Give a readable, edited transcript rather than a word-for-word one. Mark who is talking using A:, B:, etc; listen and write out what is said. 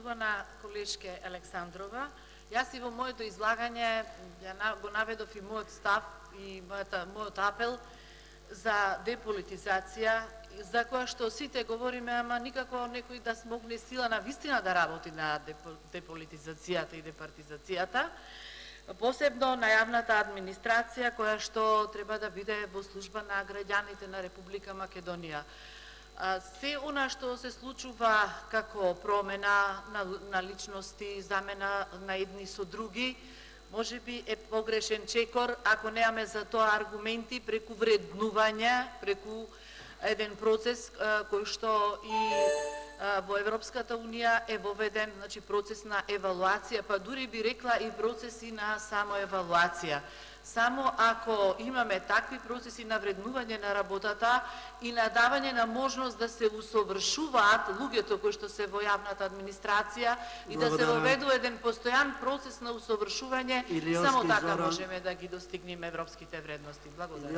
A: служба на колешке Александрова. Јас и во моето излагање го наведов и мојот став и мојот апел за деполитизација, за која што сите говориме, ама никако некој да смогне сила на вистина да работи на деполитизацијата и департизацијата, посебно на јавната администрација, која што треба да биде во служба на граѓаните на Република Македонија. Се она што се случува како промена на личности, замена на едни со други, може би е погрешен чекор ако немаме за тоа аргументи преку вреднување, преку еден процес кој што и во Европската Унија е воведен, значи процес на евалуација, па дури би рекла и процеси на самоевалуација. Само ако имаме такви процеси на вреднување на работата и на давање на можност да се усовршуваат луѓето кои што се во јавната администрација и да се воведу еден постојан процес на усовршување, само така можеме да ги достигнеме европските вредности. Благодарам.